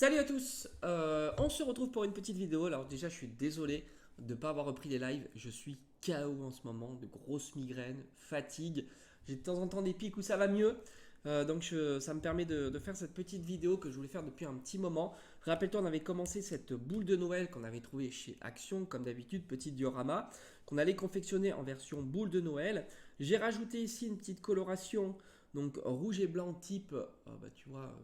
Salut à tous, on se retrouve pour une petite vidéo. Alors déjà je suis désolé de ne pas avoir repris les lives, je suis KO en ce moment, de grosses migraines, fatigue, j'ai de temps en temps des pics où ça va mieux. Ça me permet de faire cette petite vidéo que je voulais faire depuis un petit moment. Rappelle-toi, on avait commencé cette boule de Noël qu'on avait trouvée chez Action, comme d'habitude, petit diorama, qu'on allait confectionner en version boule de Noël. J'ai rajouté ici une petite coloration, donc rouge et blanc type, tu vois,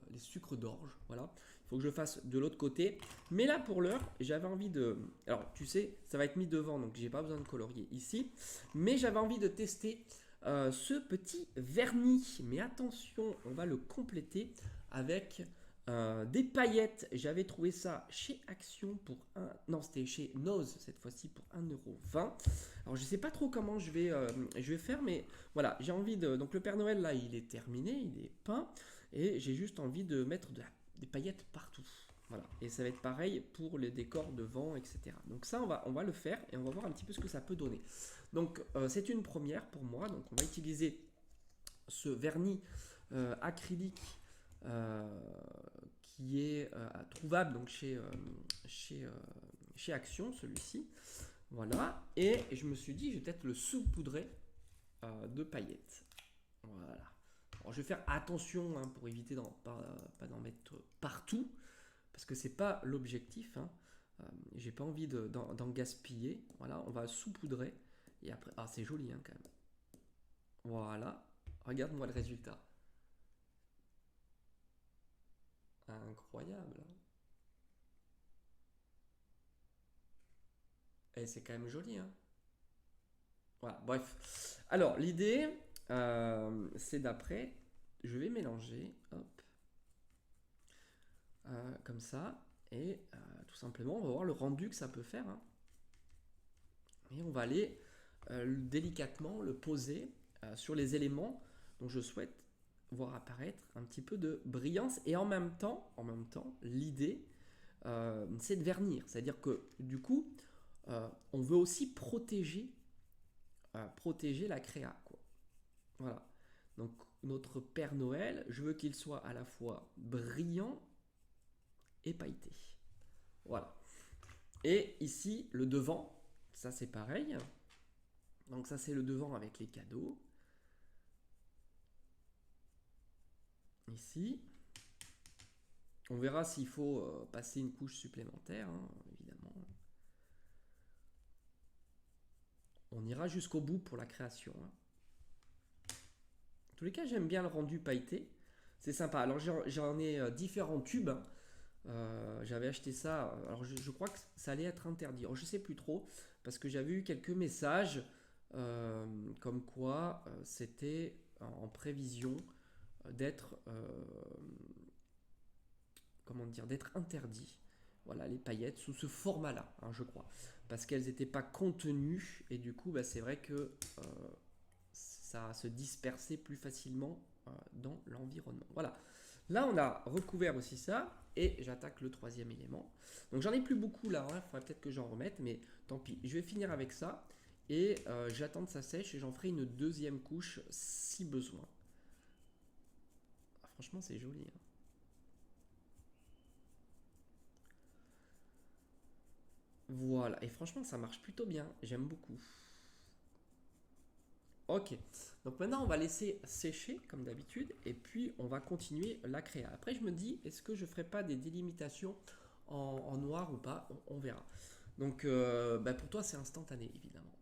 les sucres d'orge, voilà. Il faut que je le fasse de l'autre côté. Mais là, pour l'heure, j'avais envie de... Alors, tu sais, ça va être mis devant, donc j'ai pas besoin de colorier ici. Mais j'avais envie de tester ce petit vernis. Mais attention, on va le compléter avec des paillettes. J'avais trouvé ça chez Action pour un... Non, c'était chez Nose cette fois-ci pour 1,20 €. Alors, je sais pas trop comment je vais faire, mais voilà, j'ai envie de... Donc, le Père Noël, là, il est terminé, il est peint. Et j'ai juste envie de mettre des paillettes partout. Voilà. Et ça va être pareil pour les décors devant, etc. Donc ça, on va le faire et on va voir un petit peu ce que ça peut donner. Donc c'est une première pour moi. Donc on va utiliser ce vernis acrylique euh, qui est trouvable donc chez, chez Action, celui-ci. Voilà. Et je me suis dit, je vais peut-être le saupoudrer de paillettes. Voilà. Alors, je vais faire attention pour éviter pas d'en mettre partout, parce que c'est pas l'objectif. J'ai pas envie d'en gaspiller. Voilà, on va saupoudrer. Et après, ah, c'est joli quand même. Voilà, regarde-moi le résultat. Incroyable. Et c'est quand même joli. Voilà, bref. Alors, l'idée, c'est d'après, je vais mélanger, hop, comme ça. Et tout simplement, on va voir le rendu que ça peut faire. Et on va aller délicatement le poser sur les éléments dont je souhaite voir apparaître un petit peu de brillance. Et en même temps, l'idée, c'est de vernir. C'est-à-dire que du coup, on veut aussi protéger la créa, quoi. Voilà. Donc notre Père Noël, je veux qu'il soit à la fois brillant et pailleté. Voilà. Et ici, le devant, ça c'est pareil. Donc ça c'est le devant avec les cadeaux. Ici. On verra s'il faut passer une couche supplémentaire, évidemment. On ira jusqu'au bout pour la création. En tous les cas, j'aime bien le rendu pailleté. C'est sympa. Alors j'en ai différents tubes. J'avais acheté ça. Alors je crois que ça allait être interdit. Alors, je sais plus trop parce que j'avais eu quelques messages comme quoi c'était en prévision d'être comment dire, d'être interdit. Voilà, les paillettes sous ce format-là, je crois. Parce qu'elles n'étaient pas contenues et du coup, c'est vrai que ça se dispersait plus facilement dans l'environnement. Voilà. Là, on a recouvert aussi ça et j'attaque le troisième élément. Donc, j'en ai plus beaucoup là. Il faudrait peut-être que j'en remette, mais tant pis. Je vais finir avec ça et j'attends que ça sèche et j'en ferai une deuxième couche si besoin. Ah, franchement, c'est joli. Voilà, et franchement, ça marche plutôt bien. J'aime beaucoup. Ok, donc maintenant on va laisser sécher comme d'habitude et puis on va continuer la créa. Après je me dis, est-ce que je ferai pas des délimitations en noir ou pas, on verra. Donc pour toi c'est instantané évidemment.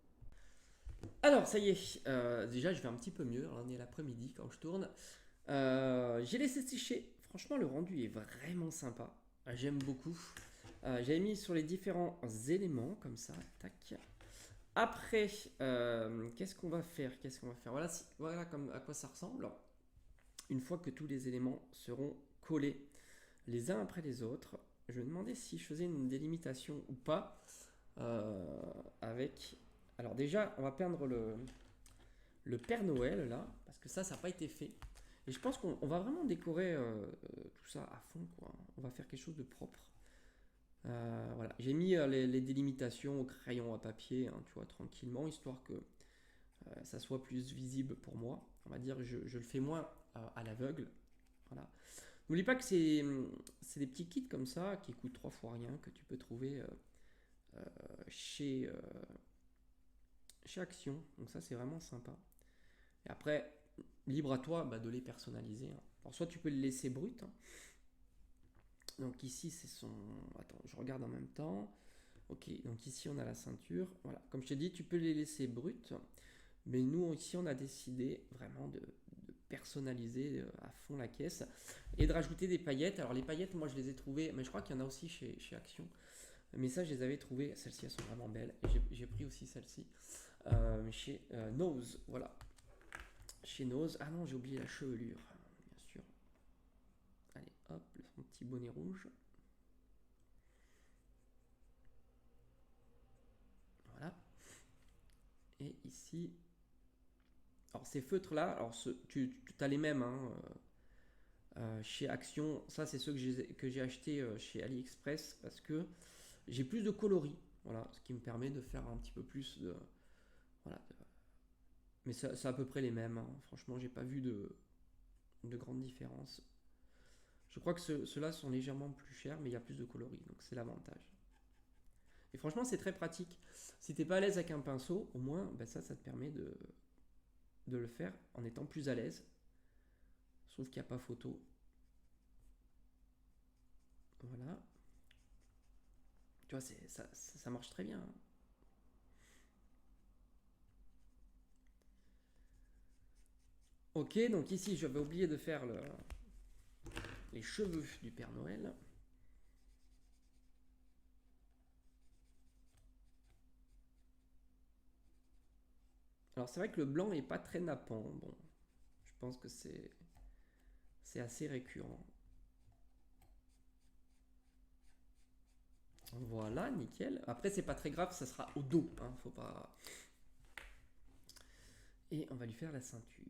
Alors ça y est, déjà je vais un petit peu mieux, on est l'après-midi quand je tourne. J'ai laissé sécher, franchement le rendu est vraiment sympa, j'aime beaucoup. J'avais mis sur les différents éléments comme ça, tac. Après, qu'est-ce qu'on va faire? Voilà, voilà comme, à quoi ça ressemble. Une fois que tous les éléments seront collés les uns après les autres, je me demandais si je faisais une délimitation ou pas avec... Alors déjà, on va peindre le Père Noël là, parce que ça n'a pas été fait. Et je pense qu'on va vraiment décorer tout ça à fond, quoi. On va faire quelque chose de propre. Voilà, j'ai mis les délimitations au crayon à papier, tu vois, tranquillement, histoire que ça soit plus visible pour moi. On va dire, je le fais moins à l'aveugle. Voilà. N'oublie pas que c'est des petits kits comme ça qui coûtent 3 fois rien que tu peux trouver euh, chez, chez Action. Donc ça c'est vraiment sympa. Et après, libre à toi de les personnaliser, hein. Alors soit tu peux le laisser brut, hein. Donc ici c'est son... Attends, je regarde en même temps. Ok, donc ici on a la ceinture. Voilà, comme je t'ai dit, tu peux les laisser bruts. Mais nous ici on a décidé vraiment de personnaliser à fond la caisse et de rajouter des paillettes. Alors les paillettes, moi je les ai trouvées, mais je crois qu'il y en a aussi chez Action. Mais ça, je les avais trouvées. Celles-ci, elles sont vraiment belles. J'ai pris aussi celle-ci chez Nose. Voilà. Chez Nose. Ah non, j'ai oublié la chevelure, bien sûr. Allez, hop, son petit bonnet rouge. Voilà. Et ici. Alors, ces feutres-là, alors tu as les mêmes, hein, chez Action. Ça, c'est ceux que j'ai acheté chez AliExpress parce que j'ai plus de coloris. Voilà, ce qui me permet de faire un petit peu plus de. Voilà. Mais c'est à peu près les mêmes, hein. Franchement, j'ai pas vu de grande différence. Je crois que ceux-là sont légèrement plus chers, mais il y a plus de coloris, donc c'est l'avantage. Et franchement, c'est très pratique. Si t'es pas à l'aise avec un pinceau, au moins, ça te permet de le faire en étant plus à l'aise. Sauf qu'il n'y a pas photo. Voilà. Tu vois, ça marche très bien, hein. Ok, donc ici, j'avais oublié de faire les cheveux du Père Noël. Alors c'est vrai que le blanc est pas très nappant. Bon, je pense que c'est assez récurrent. Voilà, nickel. Après, c'est pas très grave, ça sera au dos, hein, faut pas. Et on va lui faire la ceinture.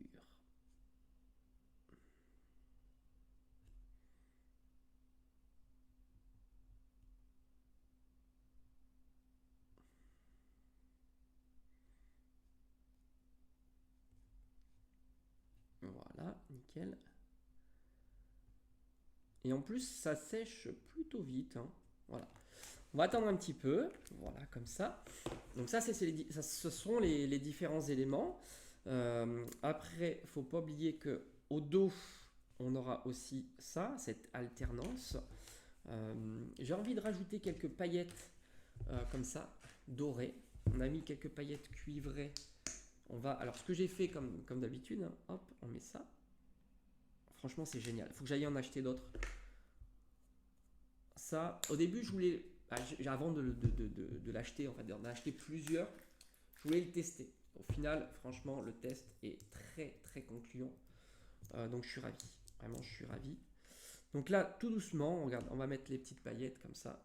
Voilà, nickel. Et en plus, ça sèche plutôt vite, hein. Voilà. On va attendre un petit peu. Voilà, comme ça. Donc ça, ce sont les différents éléments. Après, il ne faut pas oublier que au dos, on aura aussi ça, cette alternance. J'ai envie de rajouter quelques paillettes comme ça, dorées. On a mis quelques paillettes cuivrées. Alors, ce que j'ai fait comme d'habitude, hein, hop, on met ça. Franchement, c'est génial. Il faut que j'aille en acheter d'autres. Ça, au début, je voulais, avant de l'acheter, en fait, d'en acheter plusieurs, je voulais le tester. Au final, franchement, le test est très très concluant. Donc je suis ravi. Vraiment, je suis ravi. Donc là, tout doucement, regarde, on va mettre les petites paillettes comme ça.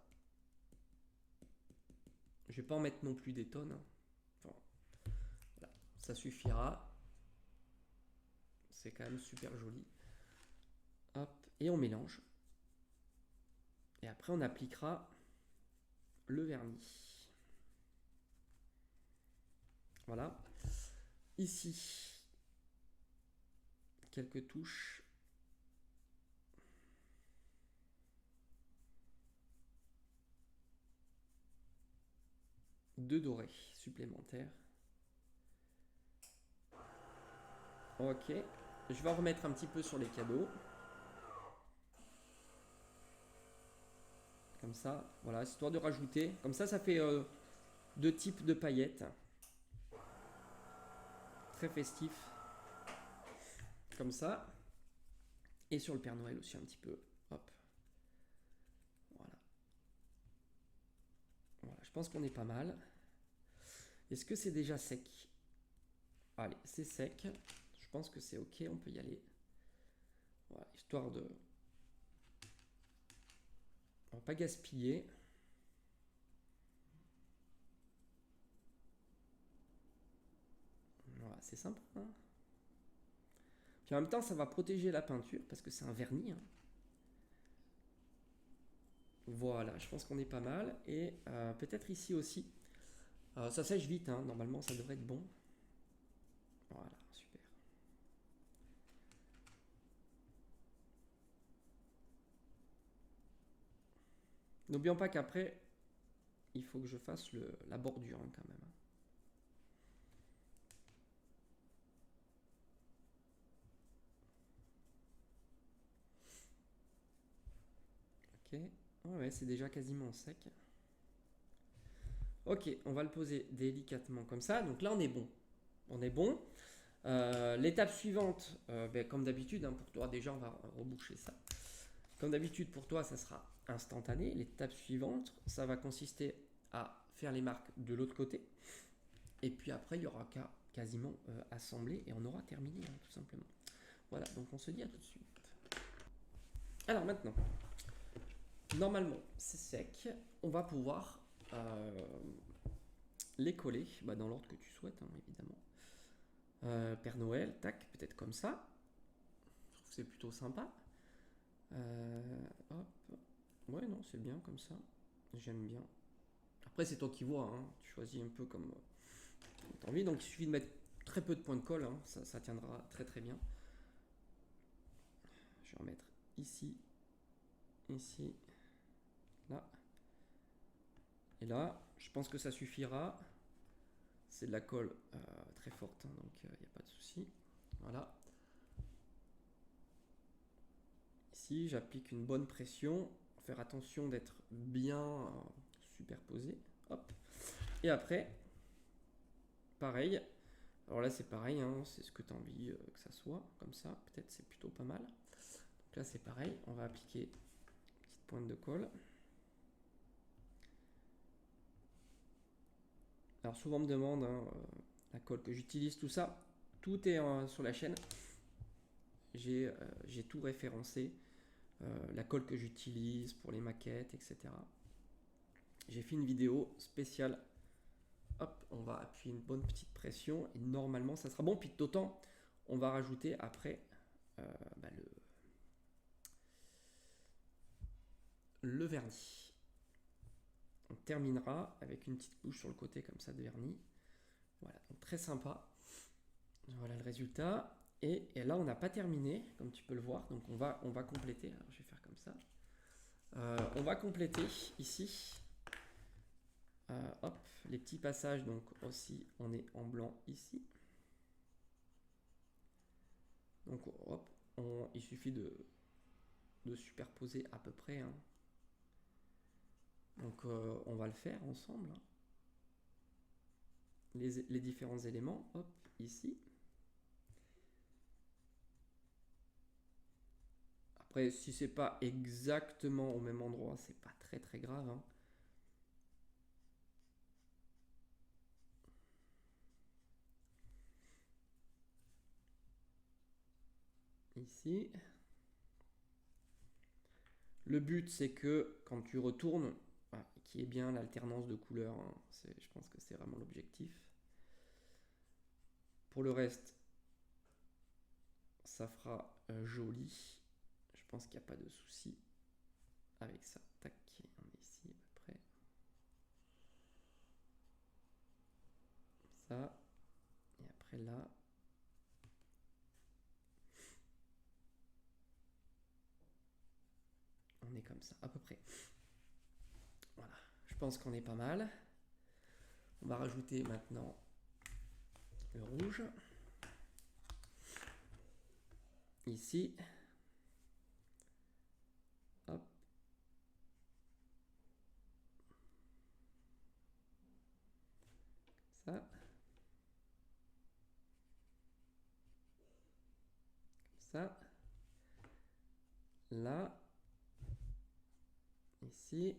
Je vais pas en mettre non plus des tonnes, hein. Enfin, voilà, ça suffira. C'est quand même super joli. Hop, et on mélange. Et après, on appliquera le vernis. Voilà. Ici, quelques touches. De doré supplémentaires. Ok. Je vais en remettre un petit peu sur les cadeaux. Comme ça, voilà, histoire de rajouter. Comme ça fait deux types de paillettes. Très festif. Comme ça. Et sur le Père Noël aussi un petit peu. Hop. Voilà. Voilà, je pense qu'on est pas mal. Est-ce que c'est déjà sec? Allez, c'est sec. Je pense que c'est ok, on peut y aller. Voilà, histoire de... On va pas gaspiller. Voilà, c'est sympa, hein. Puis en même temps, ça va protéger la peinture parce que c'est un vernis, hein. Voilà, je pense qu'on est pas mal. Et peut-être ici aussi. Ça sèche vite, hein. Normalement ça devrait être bon. Voilà, super. N'oublions pas qu'après, il faut que je fasse la bordure hein, quand même. Ok, ouais, c'est déjà quasiment sec. Ok, on va le poser délicatement comme ça. Donc là, on est bon. On est bon. L'étape suivante, comme d'habitude, hein, pour toi, déjà, on va reboucher ça. Comme d'habitude, pour toi, ça sera instantané. L'étape suivante, ça va consister à faire les marques de l'autre côté. Et puis après, il y aura qu'à quasiment assembler et on aura terminé, hein, tout simplement. Voilà, donc on se dit à tout de suite. Alors maintenant, normalement, c'est sec. On va pouvoir les coller dans l'ordre que tu souhaites, hein, évidemment. Père Noël, tac, peut-être comme ça. Je trouve que c'est plutôt sympa. Hop. Ouais, non, c'est bien comme ça. J'aime bien. Après, c'est toi qui vois, hein. Tu choisis un peu comme tu as envie. Donc, il suffit de mettre très peu de points de colle, hein. Ça tiendra très très bien. Je vais en mettre ici, ici, là. Et là, je pense que ça suffira. C'est de la colle très forte, hein, donc il n'y a pas de souci. Voilà. Ici, j'applique une bonne pression. Faire attention d'être bien superposé. Hop. Et après, pareil. Alors là, c'est pareil, hein, c'est ce que tu as envie que ça soit. Comme ça, peut-être c'est plutôt pas mal. Donc là, c'est pareil. On va appliquer une petite pointe de colle. Alors souvent on me demande hein, la colle que j'utilise, tout ça. Tout est sur la chaîne. J'ai tout référencé. La colle que j'utilise pour les maquettes, etc. J'ai fait une vidéo spéciale. Hop, on va appuyer une bonne petite pression et normalement ça sera bon. Puis d'autant, on va rajouter après le vernis. On terminera avec une petite couche sur le côté comme ça de vernis. Voilà, donc très sympa. Voilà le résultat. Et là, on n'a pas terminé, comme tu peux le voir. Donc, on va compléter. Alors, je vais faire comme ça. On va compléter ici. Hop, les petits passages. Donc, aussi, on est en blanc ici. Donc, hop, il suffit de superposer à peu près. Hein. Donc, on va le faire ensemble. Hein. Les différents éléments. Hop, ici. Après, si c'est pas exactement au même endroit, c'est pas très très grave. Hein. Ici. Le but, c'est que quand tu retournes, qu'il y ait bien l'alternance de couleurs. Hein. Je pense que c'est vraiment l'objectif. Pour le reste, ça fera joli. Je pense qu'il n'y a pas de souci avec ça. Tac, on est ici à peu près. Ça. Et après là. On est comme ça, à peu près. Voilà. Je pense qu'on est pas mal. On va rajouter maintenant le rouge. Ici. Hop. Ça. Ça. Là. Ici.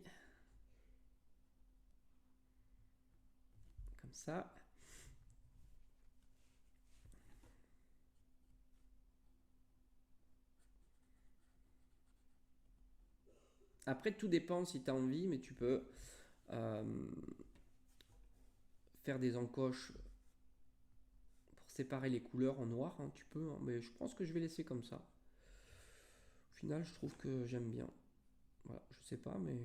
Comme ça. Après, tout dépend si tu as envie, mais tu peux faire des encoches pour séparer les couleurs en noir. Hein, tu peux, hein, mais je pense que je vais laisser comme ça. Au final, je trouve que j'aime bien. Voilà, je sais pas, mais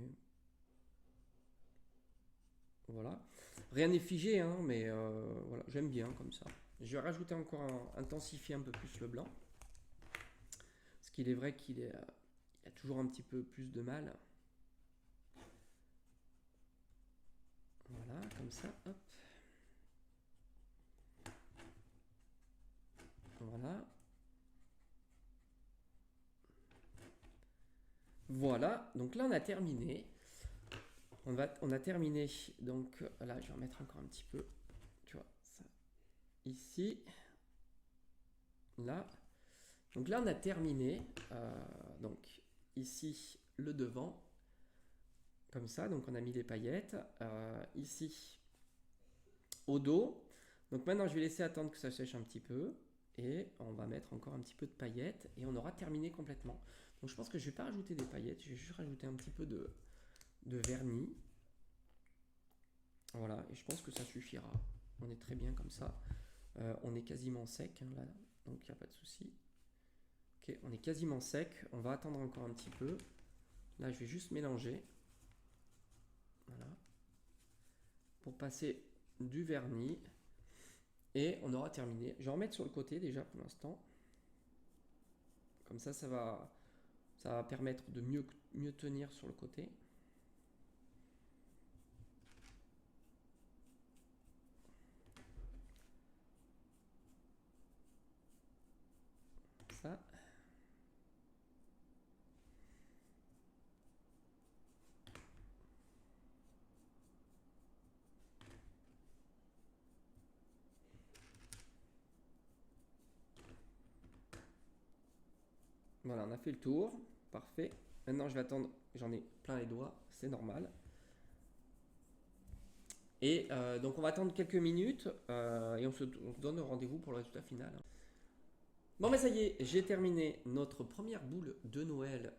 voilà. Rien n'est figé, hein, mais voilà, j'aime bien comme ça. Je vais rajouter encore intensifier un peu plus le blanc. Parce qu'il est vrai qu'il a toujours un petit peu plus de mal. Voilà, comme ça, hop. Voilà. Voilà, donc là on a terminé. On a terminé, donc là je vais en mettre encore un petit peu, tu vois, ça, ici, là. Donc là on a terminé, donc ici le devant, comme ça, donc on a mis les paillettes, ici au dos. Donc maintenant je vais laisser attendre que ça sèche un petit peu, et on va mettre encore un petit peu de paillettes, et on aura terminé complètement. Donc je pense que je ne vais pas rajouter des paillettes, je vais juste rajouter un petit peu de vernis. Voilà, et je pense que ça suffira. On est très bien comme ça. On est quasiment sec hein, là, donc il n'y a pas de souci. Ok, on est quasiment sec. On va attendre encore un petit peu. Là, je vais juste mélanger. Voilà. Pour passer du vernis. Et on aura terminé. Je vais en remettre sur le côté déjà pour l'instant. Comme ça, ça va permettre de mieux tenir sur le côté. Ça. Voilà, on a fait le tour. Parfait. Maintenant, je vais attendre. J'en ai plein les doigts. C'est normal. Et donc on va attendre quelques minutes et on se donne rendez-vous pour le résultat final. Bon mais ça y est, j'ai terminé notre première boule de Noël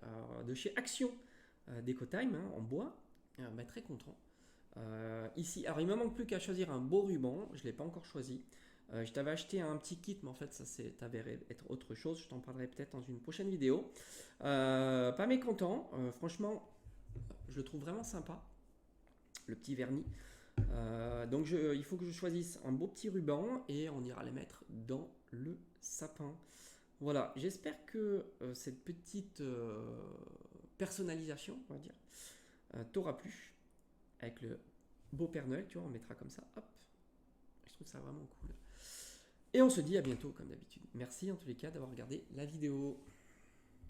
de chez Action Déco Time en bois. Bah, très content. Ici, alors il me manque plus qu'à choisir un beau ruban, je ne l'ai pas encore choisi. Je t'avais acheté un petit kit, mais en fait ça s'est avéré être autre chose, je t'en parlerai peut-être dans une prochaine vidéo. Pas mécontent, franchement je le trouve vraiment sympa, le petit vernis. Donc il faut que je choisisse un beau petit ruban et on ira les mettre dans le sapin. Voilà, j'espère que cette petite personnalisation, on va dire, t'aura plu. Avec le beau Père Noël, tu vois, on mettra comme ça, hop. Je trouve ça vraiment cool. Et on se dit à bientôt comme d'habitude. Merci en tous les cas d'avoir regardé la vidéo.